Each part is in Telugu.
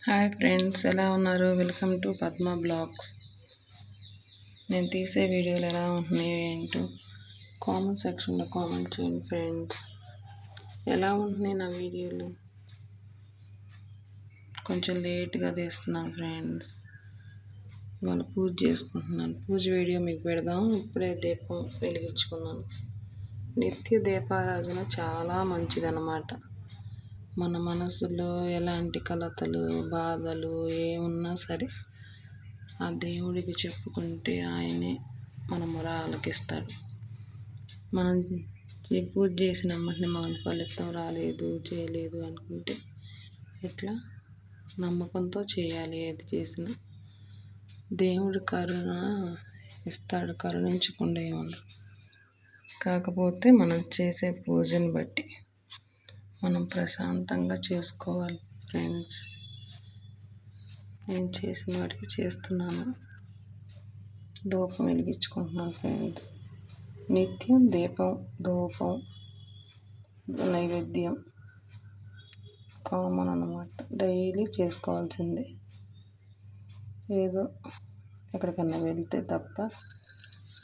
హాయ్ ఫ్రెండ్స్, ఎలా ఉన్నారు? Welcome to Padma vlogs. నేను తీసే వీడియోలు ఎలా ఉంటున్నాయో ఏంటో కామెంట్ సెక్షన్లో కామెంట్ చేయండి ఫ్రెండ్స్. ఎలా ఉంటున్నాయి నా వీడియోలు? కొంచెం లేట్గా తీస్తున్నాను ఫ్రెండ్స్. ఇవాళ పూజ చేసుకుంటున్నాను. పూజ వీడియో మీకు పెడదాం. ఇప్పుడే దీపం వెలిగించుకున్నాను. నిత్య దీపారాధన చాలా మంచిదన్నమాట. మన మనసులో ఎలాంటి కలతలు, బాధలు ఏమున్నా సరే ఆ దేవుడికి చెప్పుకుంటే ఆయనే మన మొర ఆలకిస్తాడు. మనం పూజ చేసిన వెంటనే మన ఫలితం రాలేదు, చేయలేదు అనుకుంటే ఎట్లా? నమ్మకంతో చేయాలి. ఏది చేసినా దేవుడి కరుణ ఇస్తాడు, కరుణించకుండా ఏముండదు. కాకపోతే మనం చేసే పూజని బట్టి మనం ప్రశాంతంగా చేసుకోవాలి ఫ్రెండ్స్. నేను చేసిన వాటికి చేస్తున్నాను. ధూపం వెలిగించుకుంటున్నాను ఫ్రెండ్స్. నిత్యం దీపం, ధూపం, నైవేద్యం కామన్ అన్నమాట. డైలీ చేసుకోవాల్సిందే. ఏదో ఎక్కడికన్నా వెళ్తే తప్ప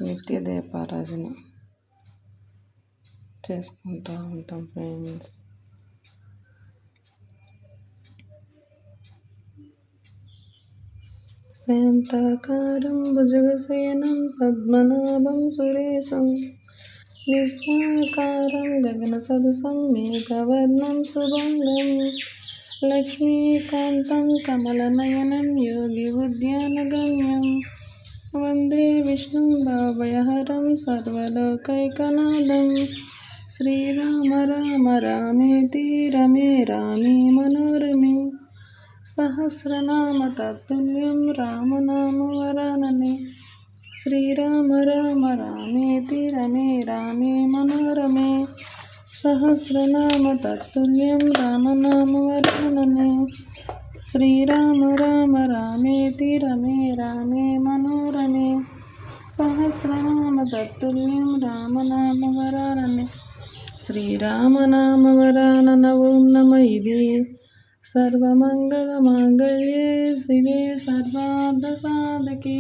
నిత్య దీపారాధన చేసుకుంటూ ఉంటాం ఫ్రెండ్స్. శాంతాకారం భుజగశయనం పద్మనాభం సురేశం విశ్వాకారం గగన సదృశం మేఘవర్ణం శుభంగం లక్ష్మీకాంతం కమలనయనం యోగి ఉద్యానగమ్యం వందే విష్ణుం భవభయహరం సర్వలోకైకనాథం శ్రీరామ రామ రామేతి రమే రామే మనోరమే సహస్రనామ తత్తుల్యం రామనామ వరాననే శ్రీరామ రామ రామేతి రమే రామే మనోరమే సహస్రనామ తత్తుల్యం రామనామ వరాననే శ్రీరామ రామ రామేతి రమే రామే మనోరమే సహస్రనామ తత్తుల్యం రామనామ వరాననే శ్రీరామనామ వరానన ఓం నమ. ఇది సర్వమంగళమాంగళ్యే శివే సర్వార్థసాధకే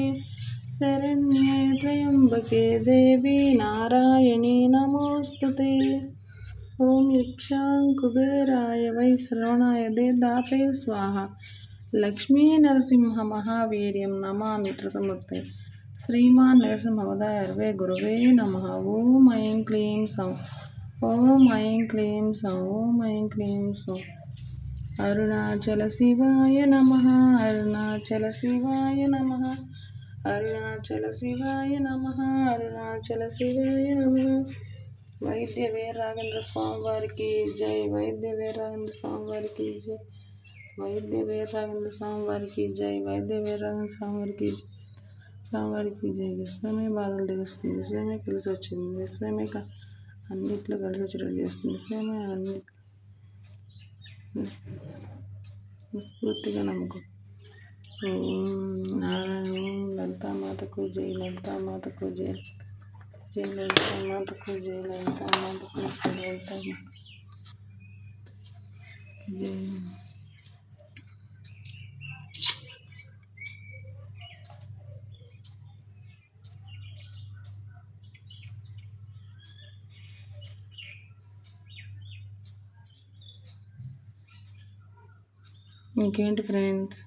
శరణ్యే త్రయంబకే దేవి నారాయణీ నమోస్తుతే. ఓం యక్షాం కుబేరాయ వై శ్రవణాయ దేదాపే స్వాహ లక్ష్మీ నరసింహ మహావీర్యం నమామి త్రితమూర్తే శ్రీమాన్ నరసింహవదాయ అర్వే గురువే నమః. ఓం ఐం క్లీం సౌ ఓం ఐం క్లీం సౌ ఓం ఐం క్లీం సౌ. అరుణాచల శివాయ నమః అరుణాచల శివాయ నమః అరుణాచల శివాయ నమః అరుణాచల శివాయ నమః. వైద్య వీరరాఘవేంద్ర స్వామి వారికి జై. వైద్య వీరరాఘవేంద్ర స్వామి వారికి జై. వైద్య వీరరాఘవేంద్ర స్వామి వారికి జై. వైద్య వీరరాఘవేంద్ర స్వామి వారికి జై. స్వామి వారికి జై. విశ్వమే బాధలు తెలుస్తుంది. విశ్వమే కలిసి వచ్చింది. విశ్వమే అన్నిట్లో కలిసి వచ్చేటట్టు చేస్తుంది. విశ్వమే అన్నిట్లో స్ఫూర్తిగా నమ్మకం. నారాయణ లలితామాతకు జై. లలితామాతకు జై. జై లలితామాతకు జై. లలితామాతకు జై. లలితామాత జై. ఇంకేంటి ఫ్రెండ్స్,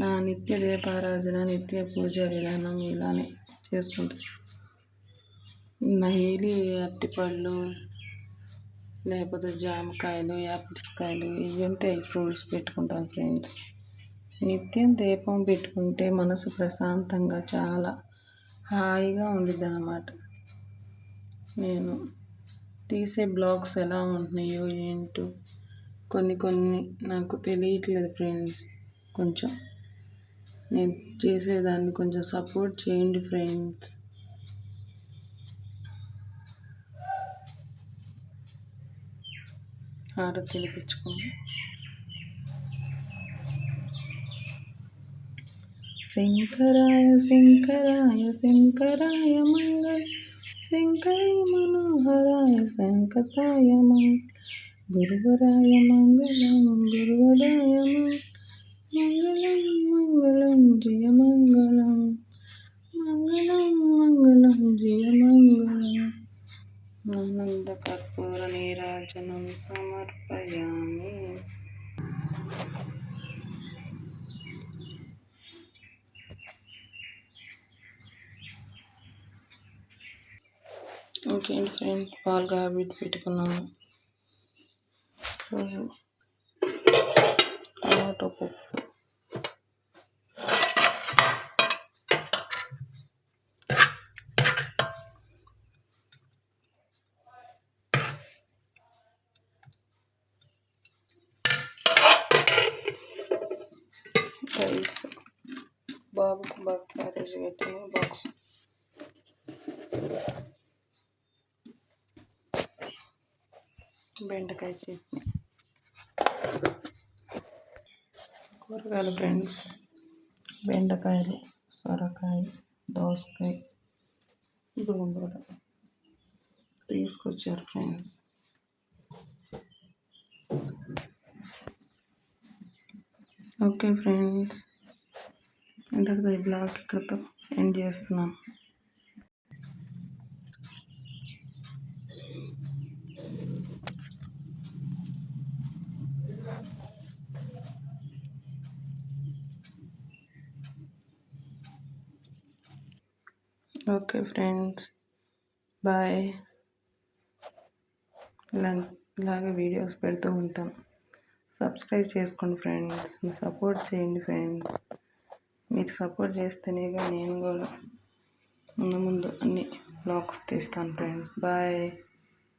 నా నిత్య దీపారాధన, నిత్య పూజ విధానం ఇలానే చేసుకుంటాను. డైలీ అరటిపళ్ళు, లేకపోతే జామకాయలు, యాపిల్స్ కాయలు ఇవి ఉంటాయి, ఫ్రూట్స్ పెట్టుకుంటాను ఫ్రెండ్స్. నిత్యం దీపం పెట్టుకుంటే మనసు ప్రశాంతంగా చాలా హాయిగా ఉండిద్ది అన్నమాట. నేను తీసే బ్లాగ్స్ ఎలా ఉంటున్నాయో ఏంటో కొన్ని నాకు తెలియట్లేదు ఫ్రెండ్స్. కొంచెం నేను చేసేదాన్ని కొంచెం సపోర్ట్ చేయండి ఫ్రెండ్స్. హారతి వెలిగించుకోండి. శంకరాయ శంకరాయ శంకరాయ మంగళ శంకరాయ మనోహరాయ శంకతాయ మంగళ గురువరాయ మంగళం గురువరాయ ఇంకేంటి ఫ్రెండ్, పాలు పెట్టుకున్నాను. టమాటో పప్పు, రైస్, బాబుకు బాగా క్యారేజ్ కట్టిన బాక్స్, బెండకాయ చట్నీ, కూరగాయలు ఫ్రెండ్స్, బెండకాయలు, సొరకాయ, దోసకాయ, గోంగూర తీసుకొచ్చారు ఫ్రెండ్స్. ఓకే ఫ్రెండ్స్, ఇంతటితో ఈ బ్లాగ్ ఇక్కడితో ఎండ్ చేస్తున్నాను. Okay friends, bye. ఇలాగే వీడియోస్ పెడుతూ ఉంటాను. సబ్స్క్రైబ్ చేసుకోండి ఫ్రెండ్స్, సపోర్ట్ చేయండి ఫ్రెండ్స్. మీరు సపోర్ట్ చేస్తేనేగా నేను కూడా ముందు అన్ని బ్లాగ్స్ తీస్తాను ఫ్రెండ్స్. బాయ్.